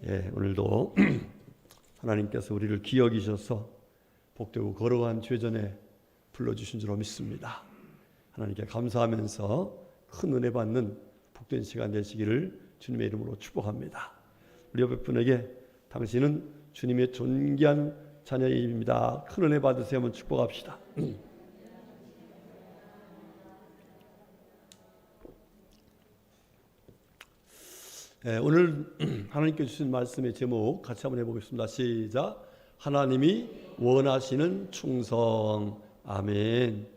오늘도 하나님께서 우리를 기억이셔서 복되고 거룩한 죄전에 불러주신 줄로 믿습니다. 하나님께 감사하면서 큰 은혜 받는 복된 시간 되시기를 주님의 이름으로 축복합니다. 우리 옆에 분에게 당신은 주님의 존귀한 자녀입니다. 큰 은혜 받으세요. 한번 축복합시다. 오늘 하나님께 주신 말씀의 제목 같이 한번 해보겠습니다. 시작. 하나님이 원하시는 충성. 아멘.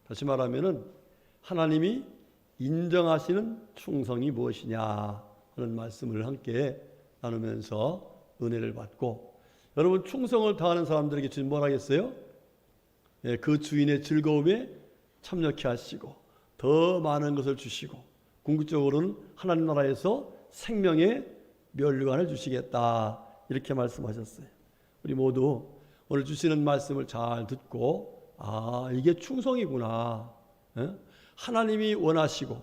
다시 말하면은 하나님이 인정하시는 충성이 무엇이냐 하는 말씀을 함께 나누면서 은혜를 받고, 여러분 충성을 다하는 사람들에게 주님 뭐라 하겠어요? 그 주인의 즐거움에 참여케 하시고 더 많은 것을 주시고 궁극적으로는 하나님 나라에서 생명의 면류관을 주시겠다, 이렇게 말씀하셨어요. 우리 모두 오늘 주시는 말씀을 잘 듣고 이게 충성이구나. 하나님이 원하시고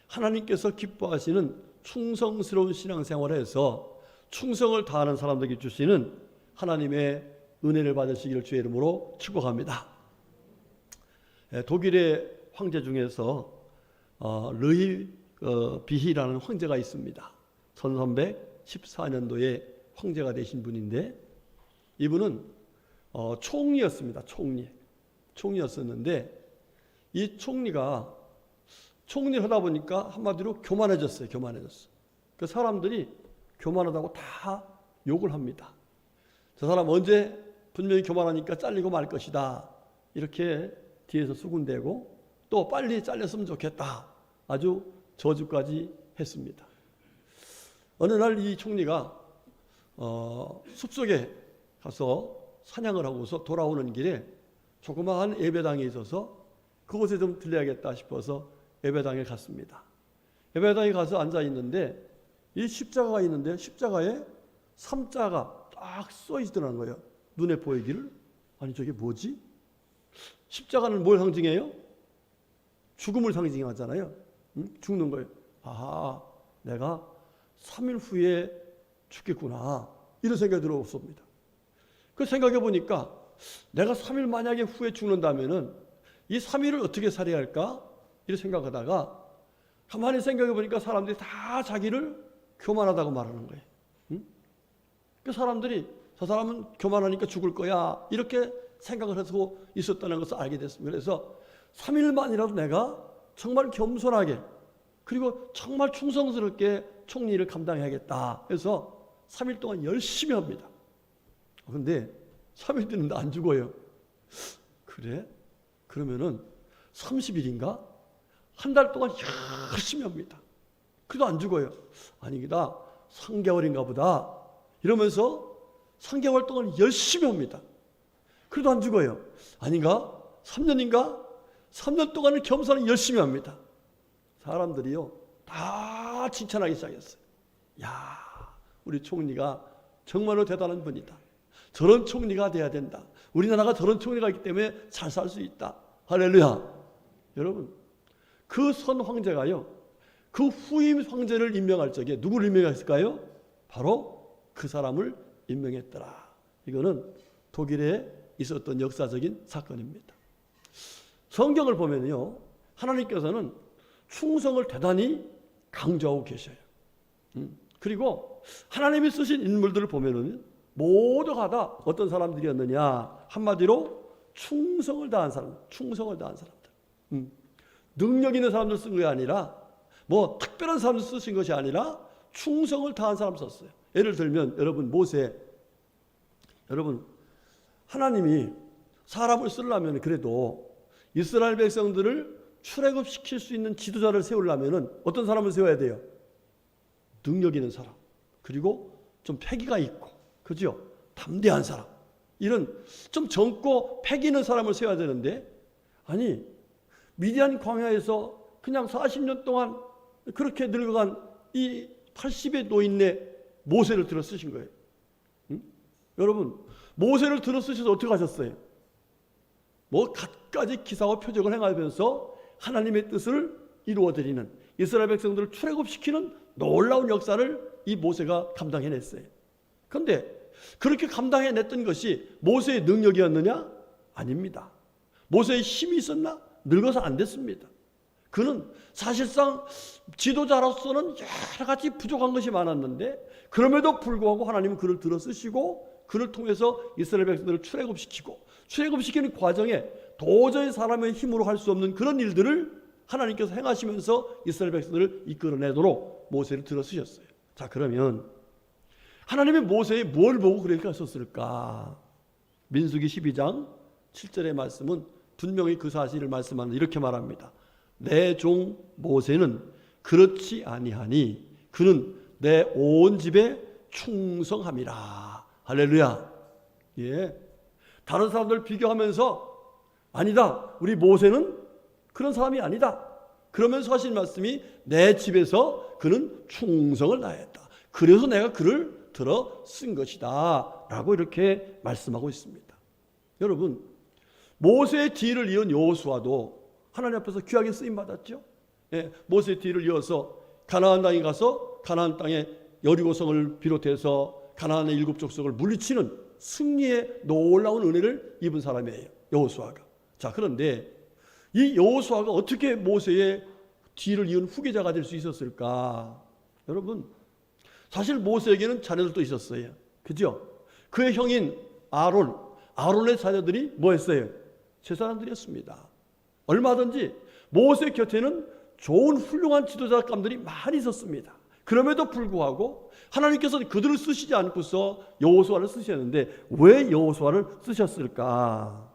하나님께서 기뻐하시는 충성스러운 신앙생활에서 충성을 다하는 사람들에게 주시는 하나님의 은혜를 받으시기를 주의 이름으로 축복합니다. 독일의 황제 중에서 르이 비히라는 황제가 있습니다. 1314년도에 황제가 되신 분인데, 이분은 총리였습니다. 총리였었는데 이 총리가 총리를 하다 보니까 한마디로 교만해졌어요. 그 사람들이 교만하다고 다 욕을 합니다. 저 사람 언제 분명히 교만하니까 잘리고 말 것이다, 이렇게 뒤에서 수군대고 또 빨리 잘렸으면 좋겠다, 아주 저주까지 했습니다. 어느 날 이 총리가 숲속에 가서 사냥을 하고서 돌아오는 길에 조그마한 예배당에 있어서 그곳에 좀 들려야겠다 싶어서 예배당에 갔습니다. 예배당에 가서 앉아 있는데 이 십자가가 있는데 십자가에 삼자가 딱 써 있더라는 거예요. 눈에 보이기를. 아니 저게 뭐지? 십자가는 뭘 상징해요? 죽음을 상징하잖아요. 죽는 거예요. 내가 3일 후에 죽겠구나, 이런 생각이 들어옵니다. 그 생각해 보니까 내가 3일 만약에 후에 죽는다면은 이 3일을 어떻게 살아야 할까, 이런 생각하다가 가만히 생각해 보니까 사람들이 다 자기를 교만하다고 말하는 거예요. 그 사람들이 저 사람은 교만하니까 죽을 거야, 이렇게 생각을 해서 있었다는 것을 알게 됐습니다. 그래서 3일만이라도 내가 정말 겸손하게 그리고 정말 충성스럽게 총리를 감당해야겠다 해서 3일 동안 열심히 합니다. 그런데 3일 됐는데 안 죽어요. 그래? 그러면은 30일인가? 한 달 동안 열심히 합니다. 그래도 안 죽어요. 아니다, 3개월인가 보다, 이러면서 3개월 동안 열심히 합니다. 그래도 안 죽어요. 아닌가? 3년인가? 3년 동안은 겸손히 열심히 합니다. 사람들이요 다 칭찬하기 시작했어요. 야, 우리 총리가 정말로 대단한 분이다. 저런 총리가 돼야 된다. 우리나라가 저런 총리가 있기 때문에 잘 살 수 있다. 할렐루야. 여러분, 그 선 황제가요, 그 후임 황제를 임명할 적에 누구를 임명했을까요? 바로 그 사람을 임명했더라. 이거는 독일에 있었던 역사적인 사건입니다. 성경을 보면요, 하나님께서는 충성을 대단히 강조하고 계셔요. 그리고 하나님이 쓰신 인물들을 보면은 모두가 다 어떤 사람들이었느냐, 한마디로 충성을 다한 사람들. 능력 있는 사람들 쓴 게 아니라 뭐 특별한 사람들 쓰신 것이 아니라 충성을 다한 사람 썼어요. 예를 들면 여러분 모세, 여러분 하나님이 사람을 쓰려면 그래도 이스라엘 백성들을 출애굽시킬 수 있는 지도자를 세우려면 어떤 사람을 세워야 돼요? 능력 있는 사람, 그리고 좀 패기가 있고, 그죠? 담대한 사람, 이런 좀 젊고 패기 있는 사람을 세워야 되는데, 아니 미디안 광야에서 그냥 40년 동안 그렇게 늙어간 이 80의 노인네 모세를 들어 쓰신 거예요. 여러분, 모세를 들어 쓰셔서 어떻게 하셨어요? 뭐 갖가지 기사와 표적을 행하면서 하나님의 뜻을 이루어드리는, 이스라엘 백성들을 출애굽시키는 놀라운 역사를 이 모세가 감당해냈어요. 그런데 그렇게 감당해냈던 것이 모세의 능력이었느냐? 아닙니다. 모세의 힘이 있었나? 늙어서 안 됐습니다. 그는 사실상 지도자로서는 여러 가지 부족한 것이 많았는데 그럼에도 불구하고 하나님은 그를 들어 쓰시고 그를 통해서 이스라엘 백성들을 출애굽시키는 과정에 도저히 사람의 힘으로 할 수 없는 그런 일들을 하나님께서 행하시면서 이스라엘 백성들을 이끌어내도록 모세를 들어 쓰셨어요. 자, 그러면 하나님이 모세에 뭘 보고 그렇게 하셨을까? 민수기 12장 7절의 말씀은 분명히 그 사실을 말씀하는 이렇게 말합니다. 내 종 모세는 그렇지 아니하니 그는 내 온 집에 충성함이라. 할렐루야. 예. 다른 사람들 비교하면서 아니다, 우리 모세는 그런 사람이 아니다, 그러면서 하신 말씀이 내 집에서 그는 충성을 다했다. 그래서 내가 그를 들어 쓴 것이다 라고 이렇게 말씀하고 있습니다. 여러분, 모세의 뒤를 이은 여호수아도 하나님 앞에서 귀하게 쓰임받았죠. 예, 모세의 뒤를 이어서 가나안 땅에 가서 가나안 땅에 여리고성을 비롯해서 가나안의 7 족속을 물리치는 승리의 놀라운 은혜를 입은 사람이에요, 여호수아가. 자, 그런데 이 여호수아가 어떻게 모세의 뒤를 이은 후계자가 될 수 있었을까? 여러분, 사실 모세에게는 자녀들도 있었어요. 그죠? 그의 형인 아론의 자녀들이 뭐 했어요? 제사장들이었습니다. 얼마든지 모세 곁에는 좋은 훌륭한 지도자감들이 많이 있었습니다. 그럼에도 불구하고 하나님께서는 그들을 쓰시지 않고서 여호수아를 쓰셨는데 왜 여호수아를 쓰셨을까?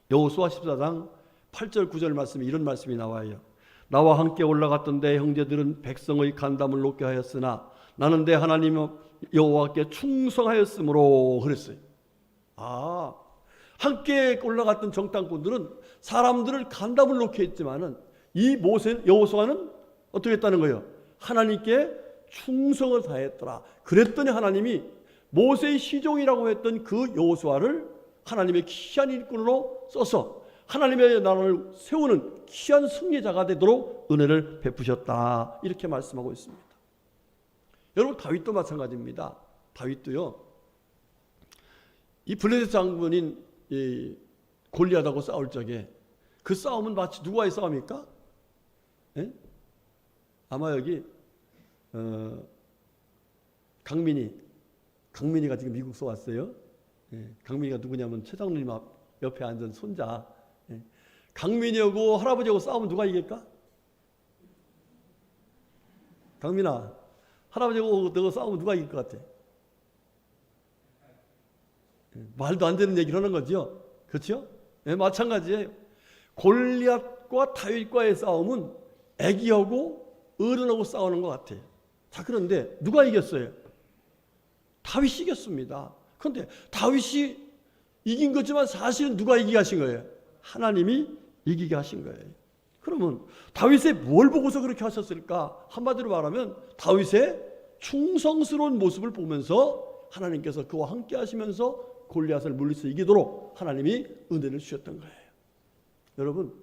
여호수아 14장 8절 9절 말씀에 이런 말씀이 나와요. 나와 함께 올라갔던 내 형제들은 백성의 간담을 높게 하였으나 나는 내 하나님 여호와께 충성하였으므로 그랬어요. 함께 올라갔던 정탐꾼들은 사람들을 간담을 놓게 했지만은 이 여호수아는 어떻게 했다는 거예요? 하나님께 충성을 다했더라. 그랬더니 하나님이 모세의 시종이라고 했던 그 여호수아를 하나님의 귀한 일꾼으로 써서 하나님의 나라를 세우는 귀한 승리자가 되도록 은혜를 베푸셨다. 이렇게 말씀하고 있습니다. 여러분, 다윗도 마찬가지입니다. 다윗도요, 이 블레셋 장군인 이 골리앗하고 싸울 적에 그 싸움은 마치 누구와의 싸움입니까? 예? 아마 여기 강민이가 지금 미국서 왔어요. 예, 강민이가 누구냐면 최장로님 옆에 앉은 손자. 예, 강민이하고 할아버지하고 싸우면 누가 이길까? 강민아, 할아버지하고 너가 싸우면 누가 이길 것 같아? 예, 말도 안 되는 얘기를 하는 거죠. 그렇죠? 예, 마찬가지예요. 골리앗과 다윗과의 싸움은 애기하고 어른하고 싸우는 것 같아요. 자, 그런데 누가 이겼어요? 다윗이 이겼습니다. 그런데 다윗이 이긴 거지만 사실은 누가 이기게 하신 거예요? 하나님이 이기게 하신 거예요. 그러면 다윗의 뭘 보고서 그렇게 하셨을까? 한마디로 말하면 다윗의 충성스러운 모습을 보면서 하나님께서 그와 함께 하시면서 골리앗을 물리쳐 이기도록 하나님이 은혜를 주셨던 거예요. 여러분,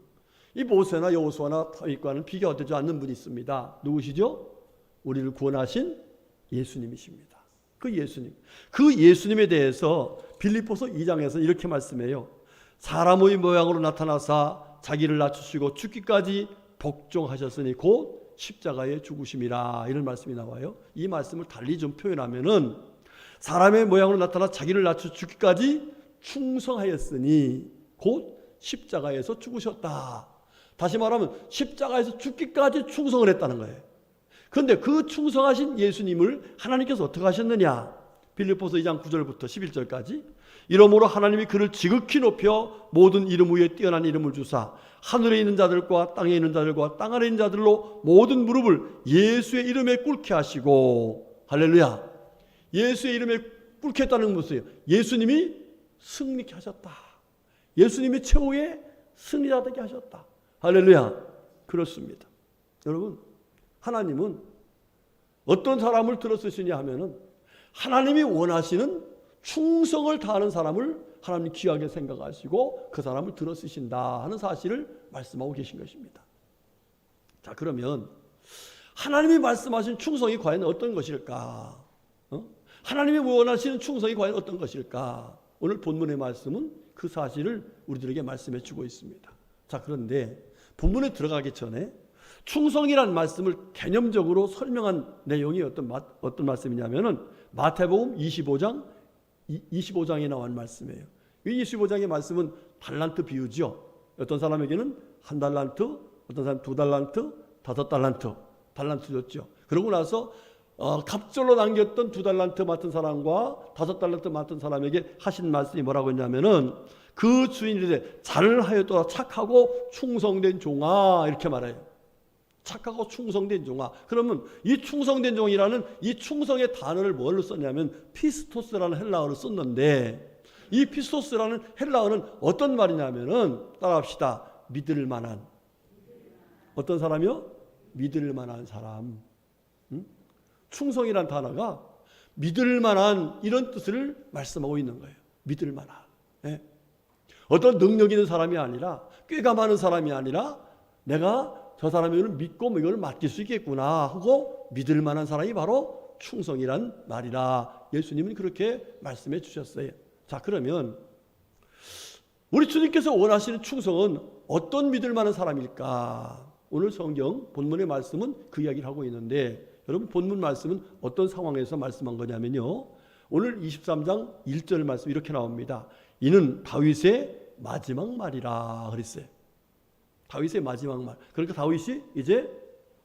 이 모세나 여호수아나 다윗과는 비교가 되지 않는 분이 있습니다. 누구시죠? 우리를 구원하신 예수님이십니다. 그 예수님에 대해서 빌립보서 2장에서 이렇게 말씀해요. 사람의 모양으로 나타나사 자기를 낮추시고 죽기까지 복종하셨으니 곧 십자가에 죽으심이라. 이런 말씀이 나와요. 이 말씀을 달리 좀 표현하면은 사람의 모양으로 나타나 자기를 낮추 죽기까지 충성하였으니 곧 십자가에서 죽으셨다. 다시 말하면 십자가에서 죽기까지 충성을 했다는 거예요. 그런데 그 충성하신 예수님을 하나님께서 어떻게 하셨느냐? 빌립보서 2장 9절부터 11절까지 이러므로 하나님이 그를 지극히 높여 모든 이름 위에 뛰어난 이름을 주사 하늘에 있는 자들과 땅에 있는 자들과 땅 아래 있는 자들로 모든 무릎을 예수의 이름에 꿇게 하시고, 할렐루야, 예수의 이름에 꿇게 했다는 것이에요. 예수님이 승리케 하셨다. 예수님이 최후의 승리자 되게 하셨다. 할렐루야. 그렇습니다. 여러분, 하나님은 어떤 사람을 들어 쓰시냐 하면은 하나님이 원하시는 충성을 다하는 사람을 하나님이 귀하게 생각하시고 그 사람을 들어 쓰신다 하는 사실을 말씀하고 계신 것입니다. 자, 그러면 하나님이 말씀하신 충성이 과연 어떤 것일까? 하나님이 원하시는 충성이 과연 어떤 것일까? 오늘 본문의 말씀은 그 사실을 우리들에게 말씀해 주고 있습니다. 자, 그런데 본문에 들어가기 전에 충성이란 말씀을 개념적으로 설명한 내용이 어떤 말씀이냐면은 마태복음 25장에 나온 말씀이에요. 이 25장의 말씀은 달란트 비유죠. 어떤 사람에게는 1달란트, 어떤 사람 2달란트, 5달란트, 달란트 줬죠. 그러고 나서 갑절로 남겼던 2달란트 맡은 사람과 5달란트 맡은 사람에게 하신 말씀이 뭐라고 했냐면은 그 주인이 이르되 잘하였도다 착하고 충성된 종아, 이렇게 말해요. 착하고 충성된 종아. 그러면 이 충성된 종이라는 이 충성의 단어를 뭘로 썼냐면 피스토스라는 헬라어를 썼는데, 이 피스토스라는 헬라어는 어떤 말이냐면은 따라합시다. 믿을 만한. 어떤 사람이요? 믿을 만한 사람. 충성이란 단어가 믿을 만한 이런 뜻을 말씀하고 있는 거예요. 믿을 만한. 예. 어떤 능력 있는 사람이 아니라, 꾀가 많은 사람이 아니라, 내가 저 사람을 믿고 이걸 맡길 수 있겠구나 하고 믿을 만한 사람이 바로 충성이란 말이라 예수님은 그렇게 말씀해 주셨어요. 자, 그러면 우리 주님께서 원하시는 충성은 어떤 믿을 만한 사람일까? 오늘 성경 본문의 말씀은 그 이야기를 하고 있는데, 여러분 본문 말씀은 어떤 상황에서 말씀한 거냐면요, 오늘 23장 1절 말씀 이렇게 나옵니다. 이는 다윗의 마지막 말이라 그랬어요. 다윗의 마지막 말. 그러니까 다윗이 이제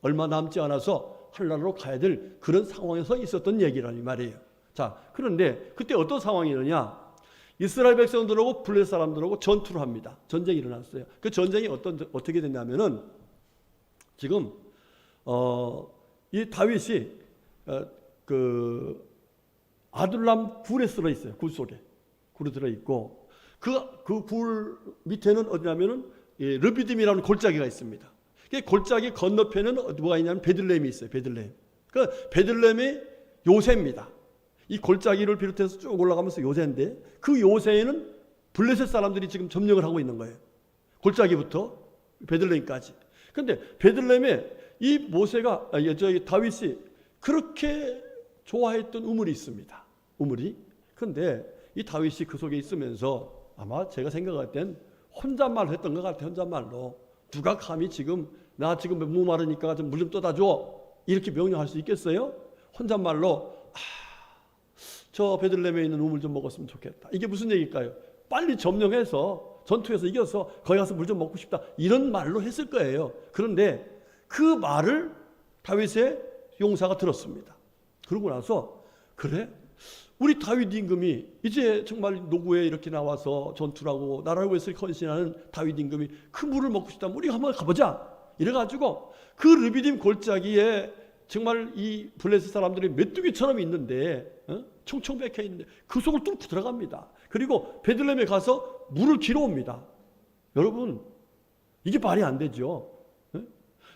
얼마 남지 않아서 한나라로 가야 될 그런 상황에서 있었던 얘기라는 말이에요. 자, 그런데 그때 어떤 상황이느냐? 이스라엘 백성들하고 블레셋 사람들하고 전투를 합니다. 전쟁이 일어났어요. 그 전쟁이 어떻게 됐냐면은 지금 이 다윗이 그 아둘람 굴에 들어 있어요. 굴 속에 굴에 들어 있고 그 굴 밑에는 어디냐면은 르비딤이라는 골짜기가 있습니다. 그 골짜기 건너편에는 뭐가 있냐면 베들레헴이 있어요. 베들레헴. 그 베들레헴이 요새입니다. 이 골짜기를 비롯해서 쭉 올라가면서 요새인데, 그 요새에는 블레셋 사람들이 지금 점령을 하고 있는 거예요. 골짜기부터 베들레헴까지. 그런데 베들레헴에 이 모세가 다윗이 그렇게 좋아했던 우물이 있습니다. 우물이. 그런데 이 다윗이 그 속에 있으면서 아마 제가 생각할 땐 혼잣말을 했던 것 같아요. 혼잣말로. 누가 감히 지금 나 지금 목마르니까 좀 물 좀 떠다 줘, 이렇게 명령할 수 있겠어요? 혼잣말로 저 베들레헴에 있는 우물 좀 먹었으면 좋겠다. 이게 무슨 얘기일까요? 빨리 점령해서 전투에서 이겨서 거기 가서 물 좀 먹고 싶다, 이런 말로 했을 거예요. 그런데 그 말을 다윗의 용사가 들었습니다. 그러고 나서 그래? 우리 다윗 임금이 이제 정말 노구에 이렇게 나와서 전투를 하고 나라를 위해서 헌신하는 다윗 임금이 그 물을 먹고 싶다면 우리가 한번 가보자. 이래가지고 그 르비딤 골짜기에 정말 이 블레셋 사람들이 메뚜기처럼 있는데, 총총 박혀 있는데 그 속을 뚫고 들어갑니다. 그리고 베들레헴에 가서 물을 길어옵니다. 여러분, 이게 말이 안 되죠.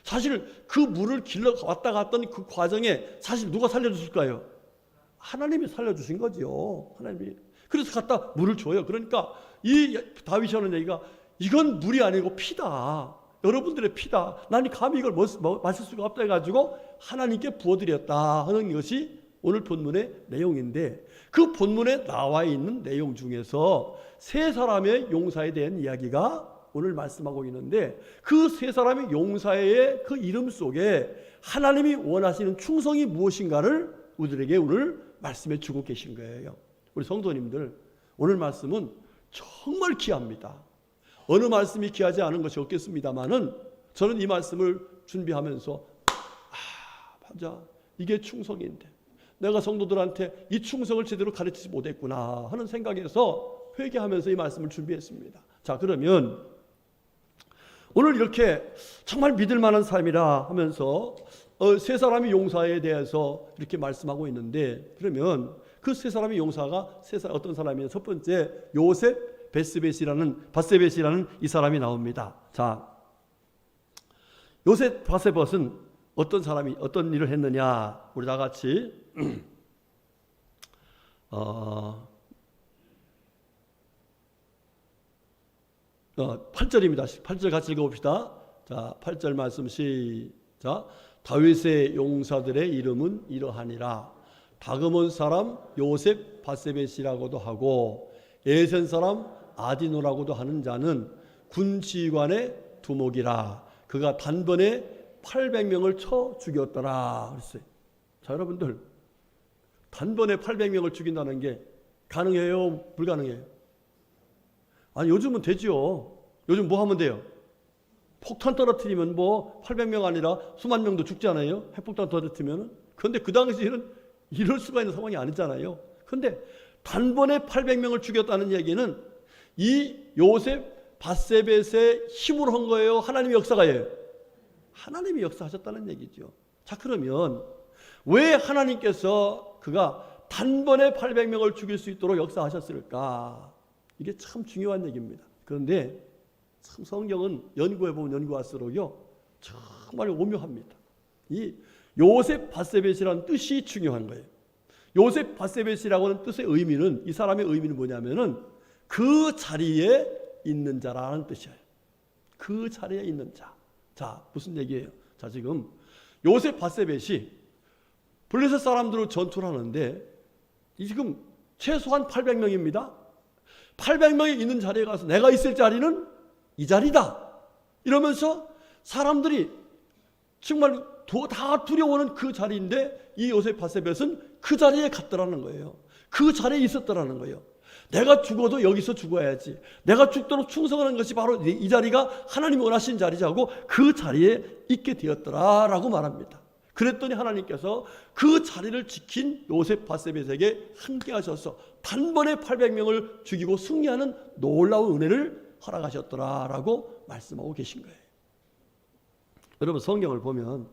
사실 그 물을 길러 왔다 갔던 그 과정에 사실 누가 살려줬을까요? 하나님이 살려주신 거죠. 하나님이. 그래서 갖다 물을 줘요. 그러니까 이 다윗이 하는 얘기가 이건 물이 아니고 피다. 여러분들의 피다. 나는 감히 이걸 마실 수가 없다 해가지고 하나님께 부어드렸다 하는 것이 오늘 본문의 내용인데, 그 본문에 나와 있는 내용 중에서 세 사람의 용사에 대한 이야기가 오늘 말씀하고 있는데, 그 세 사람의 용사의 그 이름 속에 하나님이 원하시는 충성이 무엇인가를 우리들에게 오늘 말씀해 주고 계신 거예요. 우리 성도님들, 오늘 말씀은 정말 귀합니다. 어느 말씀이 귀하지 않은 것이 없겠습니다만은 저는 이 말씀을 준비하면서 맞아, 이게 충성인데 내가 성도들한테 이 충성을 제대로 가르치지 못했구나 하는 생각에서 회개하면서 이 말씀을 준비했습니다. 자, 그러면 오늘 이렇게 정말 믿을 만한 삶이라 하면서 세 사람의 용사에 대해서 이렇게 말씀하고 있는데, 그러면 그 세 사람의 용사가 어떤 사람이에요? 첫 번째, 요셉 바세벳이라는 이 사람이 나옵니다. 자, 요셉 바세벳은 어떤 사람이 어떤 일을 했느냐? 우리 다 같이 8절입니다. 8절 같이 읽어봅시다. 자, 8절 말씀 시작. 다윗의 용사들의 이름은 이러하니라. 다그몬 사람 요셉 바세벳이라고도 하고 에센 사람 아디노라고도 하는 자는 군 지휘관의 두목이라. 그가 단번에 800명을 쳐 죽였더라 그랬어요. 자, 여러분들, 단번에 800명을 죽인다는 게 가능해요? 불가능해요? 아니, 요즘은 되죠. 요즘 뭐 하면 돼요? 폭탄 떨어뜨리면 뭐 800명 아니라 수만 명도 죽지 않아요? 핵폭탄 떨어뜨리면. 그런데 그 당시에는 이럴 수가 있는 상황이 아니잖아요. 그런데 단번에 800명을 죽였다는 얘기는 이 요셉 바세벳의 힘으로 한 거예요? 하나님의 역사가예요? 하나님이 역사하셨다는 얘기죠. 자, 그러면 왜 하나님께서 그가 단번에 800명을 죽일 수 있도록 역사하셨을까? 이게 참 중요한 얘기입니다. 그런데 참 성경은 연구해보면 연구할수록요, 정말 오묘합니다. 이 요셉 바세벳이라는 뜻이 중요한 거예요. 요셉 바세벳이라고 하는 뜻의 의미는, 이 사람의 의미는 뭐냐면은 그 자리에 있는 자라는 뜻이에요. 그 자리에 있는 자. 자, 무슨 얘기예요? 자, 지금 요셉 바세벳이 블레셋 사람들로 전투를 하는데 지금 최소한 800명입니다. 800명이 있는 자리에 가서 내가 있을 자리는 이 자리다 이러면서 사람들이 정말 다 두려워하는 그 자리인데 이 요셉 바세벳은 그 자리에 갔더라는 거예요. 그 자리에 있었더라는 거예요. 내가 죽어도 여기서 죽어야지. 내가 죽도록 충성하는 것이 바로 이 자리가 하나님이 원하신 자리자고 그 자리에 있게 되었더라라고 말합니다. 그랬더니 하나님께서 그 자리를 지킨 요셉 바세벳에게 함께 하셔서 단번에 800명을 죽이고 승리하는 놀라운 은혜를 허락하셨더라라고 말씀하고 계신 거예요. 여러분, 성경을 보면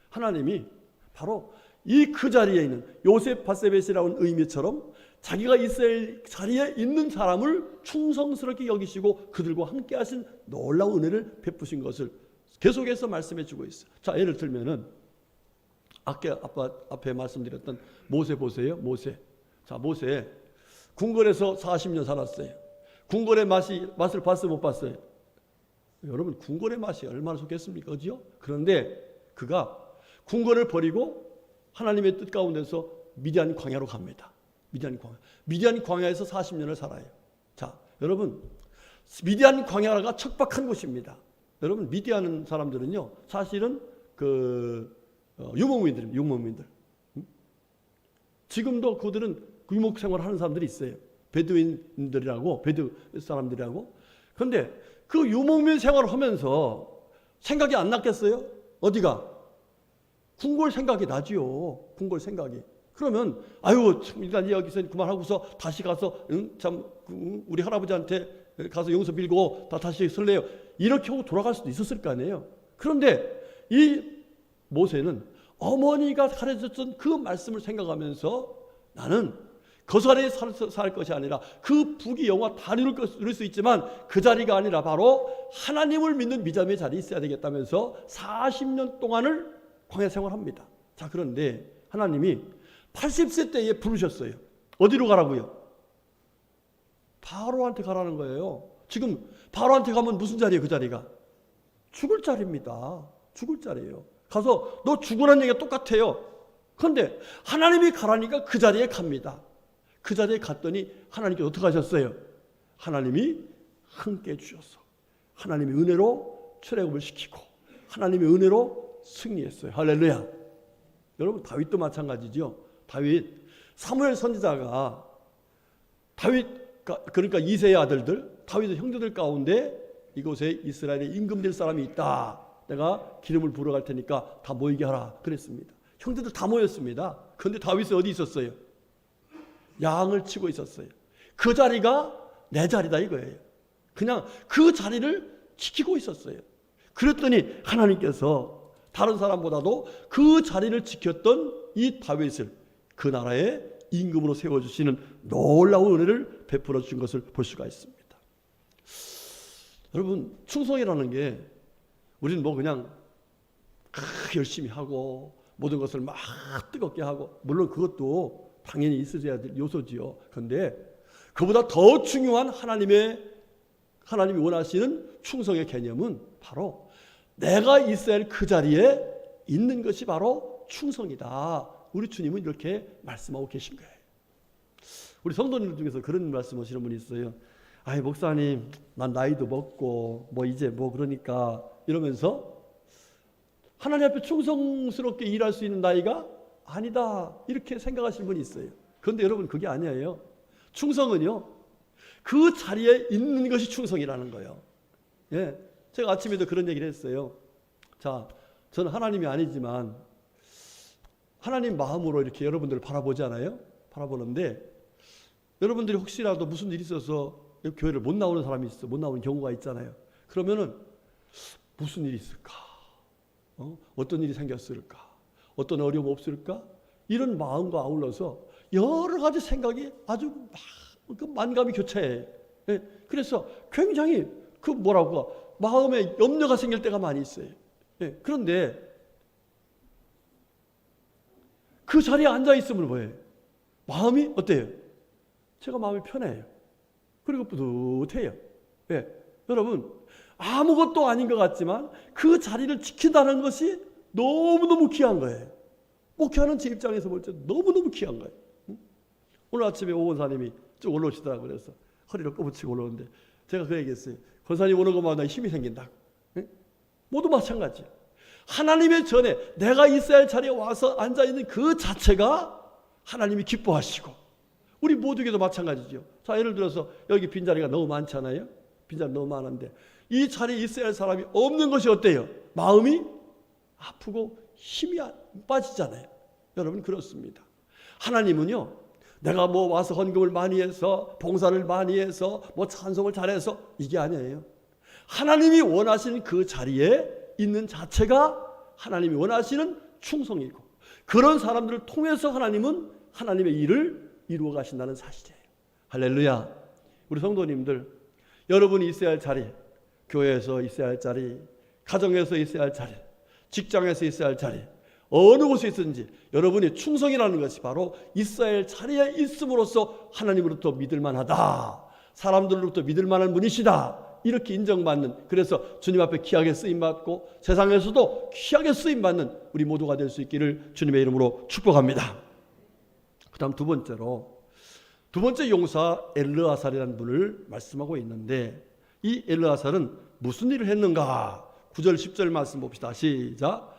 하나님이 바로 이 그 자리에 있는 요셉 바세벳이라는 의미처럼 자기가 있을 자리에 있는 사람을 충성스럽게 여기시고 그들과 함께 하신 놀라운 은혜를 베푸신 것을 계속해서 말씀해 주고 있어요. 자, 예를 들면은 앞에 말씀드렸던 모세 보세요. 모세. 자, 모세 궁궐에서 40년 살았어요. 궁궐의 맛을 봤어요, 못 봤어요? 여러분, 궁궐의 맛이 얼마나 좋겠습니까? 그죠? 그런데 그가 궁궐을 버리고 하나님의 뜻 가운데서 미디안 광야로 갑니다. 미디안 광야에서 40년을 살아요. 자, 여러분, 미디안 광야가 척박한 곳입니다. 여러분, 미디안 사람들은요, 사실은 유목민들. 지금도 그들은 유목 생활하는 사람들이 있어요. 베두인들이라고, 베두 사람들이라고. 그런데 그 유목민 생활을 하면서 생각이 안 났겠어요? 어디가? 궁궐 생각이 나지요. 궁궐 생각이. 그러면 일단 여기서 그만하고서 다시 가서 우리 할아버지한테 가서 용서 빌고 다시 설레요. 이렇게 하고 돌아갈 수도 있었을 거 아니에요. 그런데 이 모세는 어머니가 가르쳤던 그 말씀을 생각하면서 나는 거사리에 살 것이 아니라 그 북이 영화 다 누릴 수 있지만 그 자리가 아니라 바로 하나님을 믿는 미자매의 자리에 있어야 되겠다면서 40년 동안을 광야 생활합니다. 자, 그런데 하나님이 80세 때에 부르셨어요. 어디로 가라고요? 바로한테 가라는 거예요. 지금 바로한테 가면 무슨 자리예요? 그 자리가 죽을 자리입니다. 죽을 자리예요. 가서 너 죽으라는 얘기가 똑같아요. 그런데 하나님이 가라니까 그 자리에 갑니다. 그 자리에 갔더니 하나님께서 어떻게 하셨어요? 하나님이 함께 해주셔서 하나님의 은혜로 출애굽을 시키고 하나님의 은혜로 승리했어요. 할렐루야. 여러분, 다윗도 마찬가지죠. 다윗, 사무엘 선지자가 그러니까 이새의 아들들, 다윗의 형제들 가운데 이곳에 이스라엘에 임금될 사람이 있다. 내가 기름을 부어 갈 테니까 다 모이게 하라 그랬습니다. 형제들 다 모였습니다. 그런데 다윗은 어디 있었어요? 양을 치고 있었어요. 그 자리가 내 자리다 이거예요. 그냥 그 자리를 지키고 있었어요. 그랬더니 하나님께서 다른 사람보다도 그 자리를 지켰던 이 다윗을 그 나라의 임금으로 세워주시는 놀라운 은혜를 베풀어 주신 것을 볼 수가 있습니다. 여러분, 충성이라는 게 우리는 뭐 그냥 열심히 하고 모든 것을 막 뜨겁게 하고, 물론 그것도 당연히 있어야 될 요소지요. 그런데 그보다 더 중요한 하나님이 원하시는 충성의 개념은 바로 내가 있어야 할 그 자리에 있는 것이 바로 충성이다. 우리 주님은 이렇게 말씀하고 계신 거예요. 우리 성도님들 중에서 그런 말씀하시는 분이 있어요. 아이 목사님, 난 나이도 먹고 뭐 이제 뭐 그러니까 이러면서 하나님 앞에 충성스럽게 일할 수 있는 나이가 아니다 이렇게 생각하시는 분이 있어요. 그런데 여러분 그게 아니에요. 충성은요, 그 자리에 있는 것이 충성이라는 거예요. 예, 제가 아침에도 그런 얘기를 했어요. 자, 저는 하나님이 아니지만 하나님 마음으로 이렇게 여러분들을 바라보잖아요. 바라보는데 여러분들이 혹시라도 무슨 일이 있어서 교회를 못 나오는 사람이 있어, 못 나오는 경우가 있잖아요. 그러면은 무슨 일이 있을까? 어떤 일이 생겼을까? 어떤 어려움 없을까? 이런 마음과 아울러서 여러 가지 생각이 아주 막 만감이 교차해. 예, 그래서 굉장히 그 뭐라고 마음에 염려가 생길 때가 많이 있어요. 예, 그런데 그 자리에 앉아 있으면 뭐예요? 마음이 어때요? 제가 마음이 편해요. 그리고 뿌듯해요. 예, 여러분 아무것도 아닌 것 같지만 그 자리를 지킨다는 것이 너무너무 귀한 거예요. 목회하는 제 입장에서 볼 때 너무너무 귀한 거예요. 오늘 아침에 오 권사님이 쭉 올라오시더라고요. 그래서 허리를 꺼붙이고 올라오는데 제가 그 얘기했어요. 권사님 오는 것마다 힘이 생긴다고. 예? 모두 마찬가지예요. 하나님의 전에 내가 있어야 할 자리에 와서 앉아있는 그 자체가 하나님이 기뻐하시고 우리 모두에게도 마찬가지죠. 자, 예를 들어서 여기 빈자리가 너무 많잖아요. 빈자리 너무 많은데 이 자리에 있어야 할 사람이 없는 것이 어때요? 마음이 아프고 힘이 빠지잖아요. 여러분 그렇습니다. 하나님은요, 내가 뭐 와서 헌금을 많이 해서 봉사를 많이 해서 뭐 찬송을 잘해서 이게 아니에요. 하나님이 원하시는 그 자리에 있는 자체가 하나님이 원하시는 충성이고 그런 사람들을 통해서 하나님은 하나님의 일을 이루어 가신다는 사실이에요. 할렐루야. 우리 성도님들, 여러분이 있어야 할 자리, 교회에서 있어야 할 자리, 가정에서 있어야 할 자리, 직장에서 있어야 할 자리, 어느 곳에 있든지 여러분이 충성이라는 것이 바로 있어야 할 자리에 있음으로써 하나님으로부터 믿을만하다, 사람들로부터 믿을만한 분이시다 이렇게 인정받는, 그래서 주님 앞에 귀하게 쓰임받고 세상에서도 귀하게 쓰임받는 우리 모두가 될 수 있기를 주님의 이름으로 축복합니다. 그 다음 두 번째 용사 엘르아살이라는 분을 말씀하고 있는데 이 엘르아살은 무슨 일을 했는가? 9절 10절 말씀 봅시다. 시작.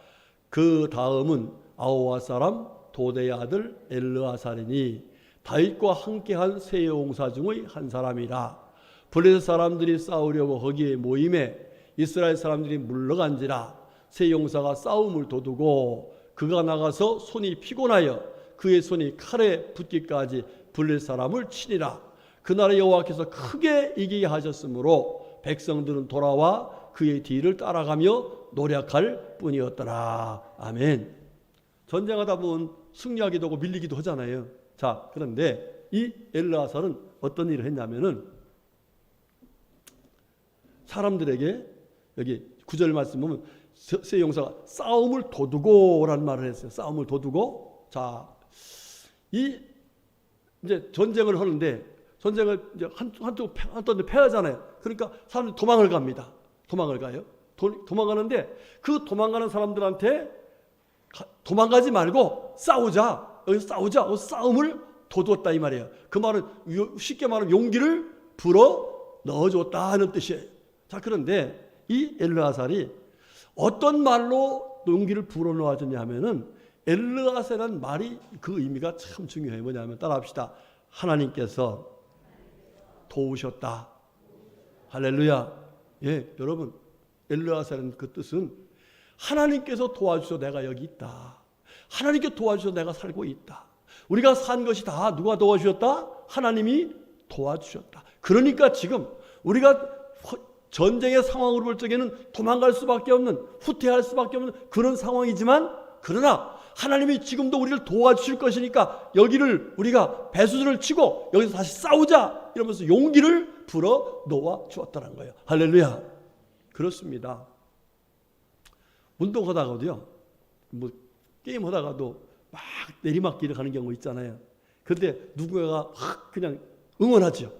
그 다음은 아호와 사람 도대의 아들 엘르아살이니 다윗과 함께한 세 용사 중의 한 사람이라. 블레셋 사람들이 싸우려고 거기에 모임에 이스라엘 사람들이 물러간지라. 세 용사가 싸움을 도두고 그가 나가서 손이 피곤하여 그의 손이 칼에 붙기까지 블레셋 사람을 치니라. 그날에 여호와께서 크게 이기게 하셨으므로 백성들은 돌아와 그의 뒤를 따라가며 노력할 뿐이었더라. 아멘. 전쟁하다 보면 승리하기도 하고 밀리기도 하잖아요. 자, 그런데 이 엘르아살은 어떤 일을 했냐면은 사람들에게 여기 9절 말씀 보면 세 용사가 싸움을 도두고라는 말을 했어요. 싸움을 도두고. 자, 이 이제 전쟁을 하는데 전쟁을 이제 한쪽 패하잖아요. 그러니까 사람들이 도망을 갑니다. 도망을 가요. 도망가는데 그 도망가는 사람들한테 도망가지 말고 싸우자. 여기서 싸우자. 싸움을 도두었다 이 말이에요. 그 말은 쉽게 말하면 용기를 불어 넣어줬다 하는 뜻이에요. 자, 그런데 이 엘르아살이 어떤 말로 용기를 불어 넣어줬냐 하면은 엘르아살이라는 말이 그 의미가 참 중요해요. 뭐냐면 따라합시다. 하나님께서 도우셨다. 할렐루야. 예, 여러분 엘르아살은 그 뜻은 하나님께서 도와주셔서 내가 여기 있다. 하나님께 도와주셔서 내가 살고 있다. 우리가 산 것이 다 누가 도와주셨다? 하나님이 도와주셨다. 그러니까 지금 우리가 전쟁의 상황으로 볼 적에는 도망갈 수밖에 없는, 후퇴할 수밖에 없는 그런 상황이지만, 그러나 하나님이 지금도 우리를 도와주실 것이니까 여기를 우리가 배수들을 치고 여기서 다시 싸우자 이러면서 용기를 불어 놓아 주었다는 거예요. 할렐루야. 그렇습니다. 운동하다가도요, 뭐 게임하다가도 막 내리막길을 가는 경우 있잖아요. 그런데 누군가가 확 그냥 응원하죠.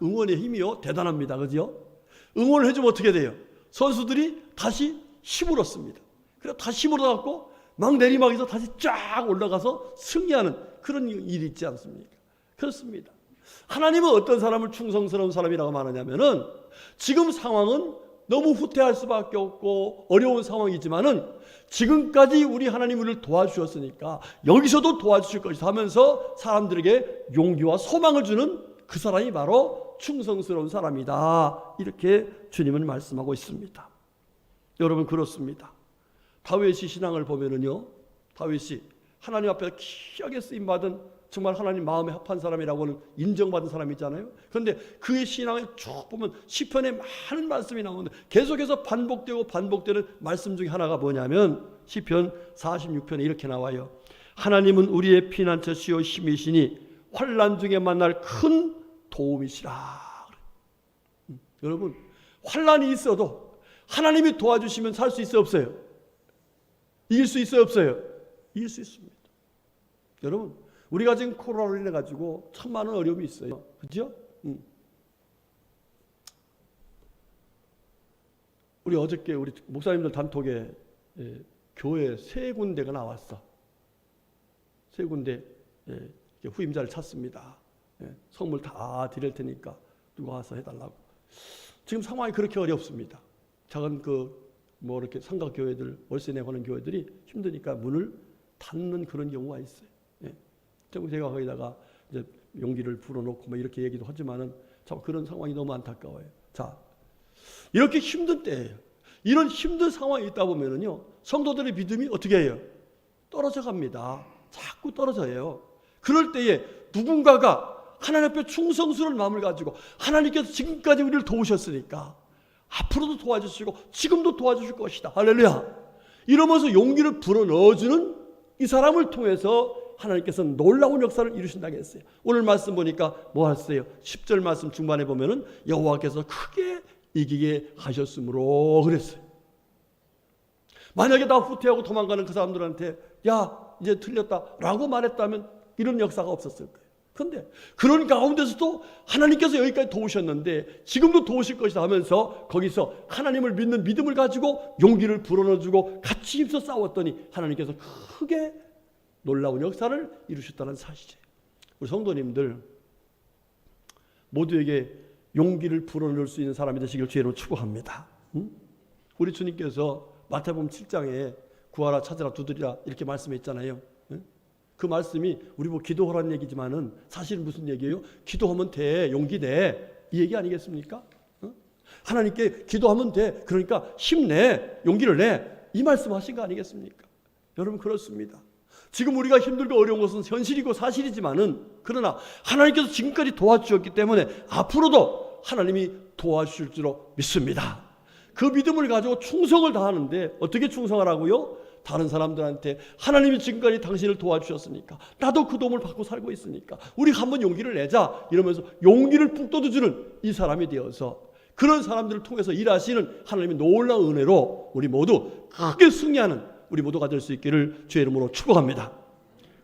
응원의 힘이요 대단합니다. 그죠? 응원을 해주면 어떻게 돼요? 선수들이 다시 힘을 얻습니다. 그래서 다시 힘을 얻어갖고 막 내리막에서 다시 쫙 올라가서 승리하는 그런 일이 있지 않습니까? 그렇습니다. 하나님은 어떤 사람을 충성스러운 사람이라고 말하냐면은 지금 상황은 너무 후퇴할 수밖에 없고 어려운 상황이지만은 지금까지 우리 하나님 우리를 도와주셨으니까 여기서도 도와주실 것이다 하면서 사람들에게 용기와 소망을 주는 그 사람이 바로 충성스러운 사람이다. 이렇게 주님은 말씀하고 있습니다. 여러분 그렇습니다. 다윗이 신앙을 보면은요, 다윗이 하나님 앞에 귀하게 쓰임받은 정말 하나님 마음에 합한 사람이라고는 인정받은 사람이잖아요. 그런데 그의 신앙에 쭉 보면 시편에 많은 말씀이 나오는데 계속해서 반복되고 반복되는 말씀 중에 하나가 뭐냐면 시편 46편에 이렇게 나와요. 하나님은 우리의 피난처시요 힘이시니 환난 중에 만날 큰 도움이시라. 여러분 환난이 있어도 하나님이 도와주시면 살 수 있어요 없어요? 이길 수 있어요 없어요? 이길 수 있습니다. 여러분 우리가 지금 코로나로 인해 가지고 참 많은 어려움이 있어요. 그렇죠? 우리 어저께 우리 목사님들 단톡에 교회 3군데가 나왔어. 3군데 후임자를 찾습니다. 선물 다 드릴 테니까 누가 와서 해달라고. 지금 상황이 그렇게 어렵습니다. 작은 뭐 이렇게 삼각교회들 월세 내고 하는 교회들이 힘드니까 문을 닫는 그런 경우가 있어요. 제가 거기다가 이제 용기를 불어넣고 뭐 이렇게 얘기도 하지만은 참 그런 상황이 너무 안타까워요. 자, 이렇게 힘든 때예요. 이런 힘든 상황이 있다 보면은요, 성도들의 믿음이 어떻게 해요? 떨어져 갑니다. 자꾸 떨어져요. 그럴 때에 누군가가 하나님 앞에 충성스러운 마음을 가지고 하나님께서 지금까지 우리를 도우셨으니까 앞으로도 도와주시고 지금도 도와주실 것이다. 할렐루야. 이러면서 용기를 불어넣어주는 이 사람을 통해서 하나님께서 놀라운 역사를 이루신다고 했어요. 오늘 말씀 보니까 뭐 하셨어요? 10절 말씀 중반에 보면은 여호와께서 크게 이기게 하셨으므로 그랬어요. 만약에 다 후퇴하고 도망가는 그 사람들한테 야 이제 틀렸다라고 말했다면 이런 역사가 없었을 거예요. 그런데 그런 가운데서도 하나님께서 여기까지 도우셨는데 지금도 도우실 것이다 하면서 거기서 하나님을 믿는 믿음을 가지고 용기를 불어넣어주고 같이 힘써 싸웠더니 하나님께서 크게 놀라운 역사를 이루셨다는 사실이에요. 우리 성도님들 모두에게 용기를 불어넣을 수 있는 사람이 되시길 주의로 축복합니다. 우리 주님께서 마태복음 7장에 구하라 찾으라 두드리라 이렇게 말씀했잖아요. 그 말씀이 우리 뭐 기도하라는 얘기지만은 사실은 무슨 얘기예요? 기도하면 돼, 용기 내, 이 얘기 아니겠습니까? 하나님께 기도하면 돼, 그러니까 힘내, 용기를 내, 이 말씀하신 거 아니겠습니까? 여러분 그렇습니다. 지금 우리가 힘들고 어려운 것은 현실이고 사실이지만은 그러나 하나님께서 지금까지 도와주셨기 때문에 앞으로도 하나님이 도와주실 줄로 믿습니다. 그 믿음을 가지고 충성을 다하는데 어떻게 충성하라고요? 다른 사람들한테 하나님이 지금까지 당신을 도와주셨으니까 나도 그 도움을 받고 살고 있으니까 우리 한번 용기를 내자 이러면서 용기를 북돋아주는 이 사람이 되어서 그런 사람들을 통해서 일하시는 하나님의 놀라운 은혜로 우리 모두 크게 승리하는 우리 모두가 될 수 있기를 주의 이름으로 축복합니다.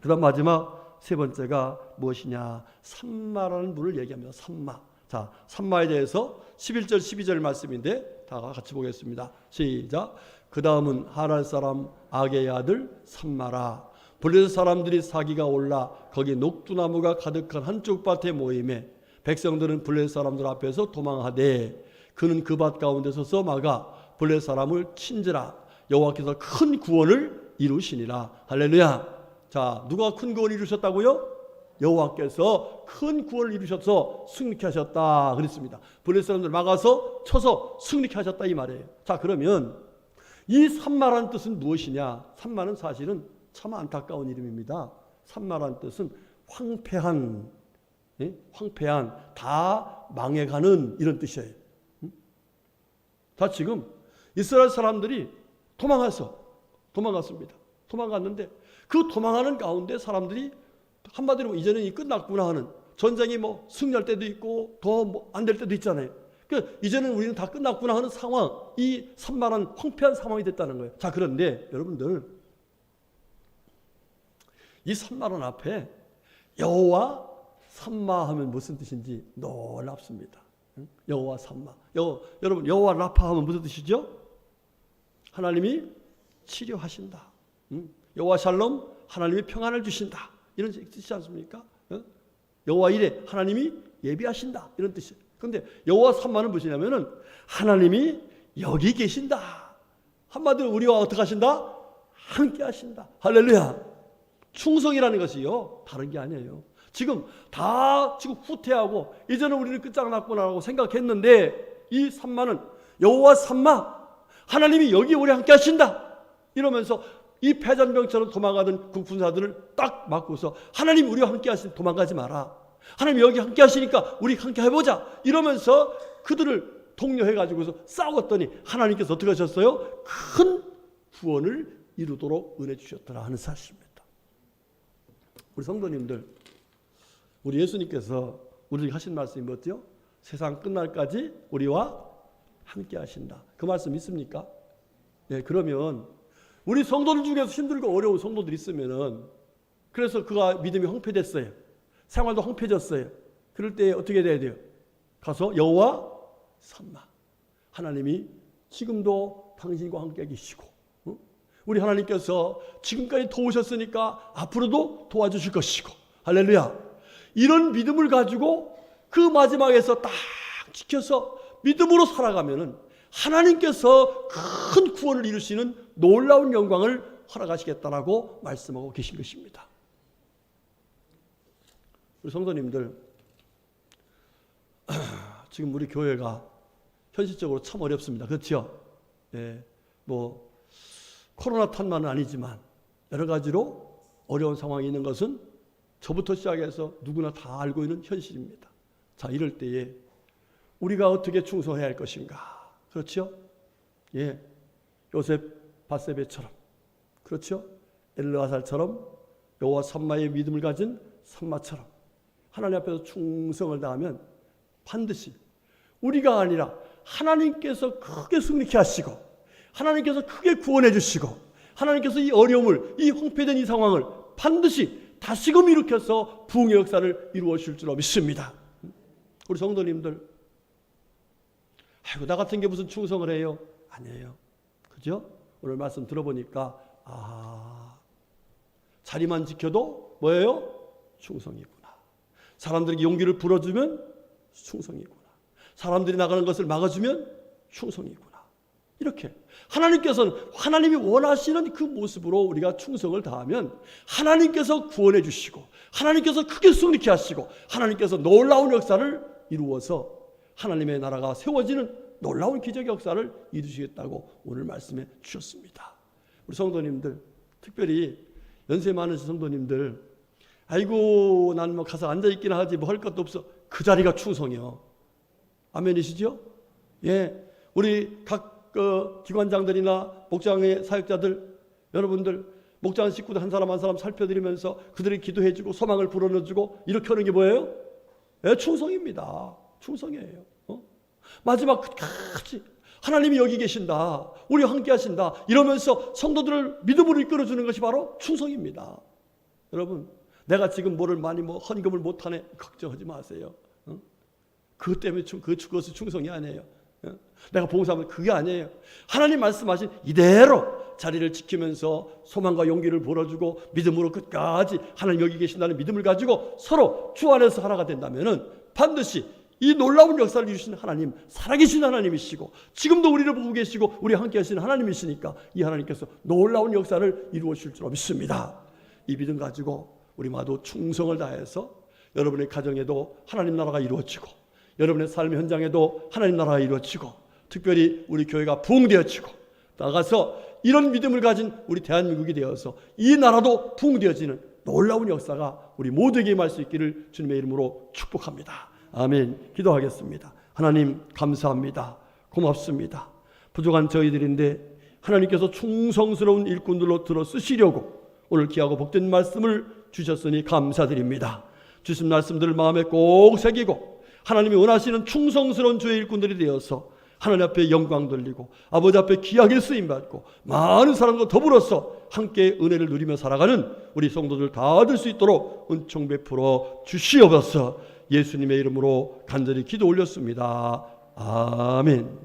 그 다음 마지막 세 번째가 무엇이냐? 산마라는 분을 얘기합니다. 산마. 자, 산마에 대해서 11절 12절 말씀인데 다 같이 보겠습니다. 시작. 그 다음은 하랄 사람 아게의 아들 산마라. 블레셋 사람들이 사기가 올라 거기 녹두나무가 가득한 한쪽 밭에 모임에 백성들은 블레셋 사람들 앞에서 도망하되 그는 그 밭 가운데 서서 막아 블레셋 사람을 친지라. 여호와께서 큰 구원을 이루시니라. 할렐루야. 자, 누가 큰 구원을 이루셨다고요? 여호와께서 큰 구원을 이루셔서 승리케 하셨다 그랬습니다. 블레셋 사람들 막아서 쳐서 승리케 하셨다 이 말이에요. 자, 그러면 이 산마라는 뜻은 무엇이냐? 산마는 사실은 참 안타까운 이름입니다. 산마라는 뜻은 황폐한, 황폐한, 다 망해가는 이런 뜻이에요. 자, 지금 이스라엘 사람들이 도망갔습니다. 도망갔는데 그 도망하는 가운데 사람들이 한마디로 이제는 이 끝났구나 하는 전쟁이 뭐 승리할 때도 있고 더 뭐 안 될 때도 있잖아요. 그러니까 이제는 우리는 다 끝났구나 하는 상황, 이 산만한 황폐한 상황이 됐다는 거예요. 자, 그런데 여러분들 이 산마란 앞에 여호와 산마하면 무슨 뜻인지 놀랍습니다. 여호와 산마. 여러분 여호와 라파 하면 무슨 뜻이죠? 하나님이 치료하신다. 여호와 샬롬, 하나님이 평안을 주신다. 이런 뜻이지 않습니까? 여호와 이레, 하나님이 예비하신다. 이런 뜻이에요. 그런데 여호와 삼마는 무엇이냐면은 하나님이 여기 계신다. 한마디로 우리와 어떻게 하신다? 함께 하신다. 할렐루야. 충성이라는 것이요, 다른 게 아니에요. 지금 후퇴하고 이제는 우리는 끝장났구나라고 생각했는데 이 삼마는 여호와 삼마, 하나님이 여기 우리 함께 하신다. 이러면서 이 패전병처럼 도망가던 국군사들을 딱 막고서 하나님 우리와 함께 하신, 도망가지 마라. 하나님 여기 함께 하시니까 우리 함께 해보자. 이러면서 그들을 독려해가지고서 싸웠더니 하나님께서 어떻게 하셨어요? 큰 구원을 이루도록 은혜 주셨더라 하는 사실입니다. 우리 성도님들, 우리 예수님께서 우리에게 하신 말씀이 뭐죠? 세상 끝날까지 우리와 함께 하신다. 그 말씀 있습니까? 네, 그러면 우리 성도들 중에서 힘들고 어려운 성도들이 있으면은, 그래서 그가 믿음이 황폐됐어요. 생활도 황폐해졌어요. 그럴 때 어떻게 돼야 돼요? 가서 여호와 삼마, 하나님이 지금도 당신과 함께 계시고, 우리 하나님께서 지금까지 도우셨으니까 앞으로도 도와주실 것이고, 할렐루야. 이런 믿음을 가지고 그 마지막에서 딱 지켜서 믿음으로 살아가면은 하나님께서 큰 구원을 이루시는 놀라운 영광을 허락하시겠다라고 말씀하고 계신 것입니다. 우리 성도님들, 지금 우리 교회가 현실적으로 참 어렵습니다. 그렇죠? 예, 코로나 탓만은 아니지만 여러 가지로 어려운 상황이 있는 것은 저부터 시작해서 누구나 다 알고 있는 현실입니다. 자, 이럴 때에 우리가 어떻게 충성해야 할 것인가? 그렇죠? 예, 요셉 바세베처럼, 그렇죠? 엘르아살처럼, 여호와 삼마의 믿음을 가진 삼마처럼 하나님 앞에서 충성을 다하면 반드시 우리가 아니라 하나님께서 크게 승리케 하시고, 하나님께서 크게 구원해 주시고, 하나님께서 이 어려움을, 이 황폐된 이 상황을 반드시 다시금 일으켜서 부흥의 역사를 이루어 주실 줄 믿습니다. 우리 성도님들, 아이고 나 같은 게 무슨 충성을 해요? 아니에요. 그죠? 오늘 말씀 들어보니까 자리만 지켜도 뭐예요? 충성이구나. 사람들에게 용기를 불어주면 충성이구나. 사람들이 나가는 것을 막아주면 충성이구나. 이렇게 하나님께서는 하나님이 원하시는 그 모습으로 우리가 충성을 다하면 하나님께서 구원해 주시고, 하나님께서 크게 승리케 하시고, 하나님께서 놀라운 역사를 이루어서 하나님의 나라가 세워지는 놀라운 기적의 역사를 이루시겠다고 오늘 말씀해 주셨습니다. 우리 성도님들, 특별히 연세 많으신 성도님들, 아이고 난 가서 앉아있기나 하지 뭐 할 것도 없어. 그 자리가 충성이요. 아멘이시죠? 예, 우리 각 기관장들이나 목장의 사역자들, 여러분들 목장 식구들 한 사람 한 사람 살펴드리면서 그들이 기도해주고 소망을 불어넣어주고 이렇게 하는 게 뭐예요? 예, 충성입니다. 충성이에요. 마지막 끝까지 하나님이 여기 계신다, 우리 함께 하신다 이러면서 성도들을 믿음으로 이끌어주는 것이 바로 충성입니다. 여러분, 내가 지금 뭐를 많이 헌금을 못하네 걱정하지 마세요. 그것 때문에 그것이 충성이 아니에요. 내가 봉사하면 그게 아니에요. 하나님 말씀하신 이대로 자리를 지키면서 소망과 용기를 불어주고 믿음으로 끝까지 하나님 여기 계신다는 믿음을 가지고 서로 주 안에서 하나가 된다면 반드시 이 놀라운 역사를 이루시는 하나님, 살아계신 하나님이시고 지금도 우리를 보고 계시고 우리 함께 하시는 하나님이시니까 이 하나님께서 놀라운 역사를 이루어 주실 줄 믿습니다. 이 믿음 가지고 우리 모두 충성을 다해서 여러분의 가정에도 하나님 나라가 이루어지고, 여러분의 삶 현장에도 하나님 나라가 이루어지고, 특별히 우리 교회가 부흥되어지고, 나가서 이런 믿음을 가진 우리 대한민국이 되어서 이 나라도 부흥되어지는 놀라운 역사가 우리 모두에게 임할 수 있기를 주님의 이름으로 축복합니다. 아멘. 기도하겠습니다. 하나님 감사합니다. 고맙습니다. 부족한 저희들인데 하나님께서 충성스러운 일꾼들로 들어 쓰시려고 오늘 귀하고 복된 말씀을 주셨으니 감사드립니다. 주신 말씀들을 마음에 꼭 새기고 하나님이 원하시는 충성스러운 주의 일꾼들이 되어서 하나님 앞에 영광 돌리고 아버지 앞에 귀하게 쓰임받고 많은 사람과 더불어서 함께 은혜를 누리며 살아가는 우리 성도들 다 될 수 있도록 은총 베풀어 주시옵소서. 예수님의 이름으로 간절히 기도 올렸습니다. 아멘.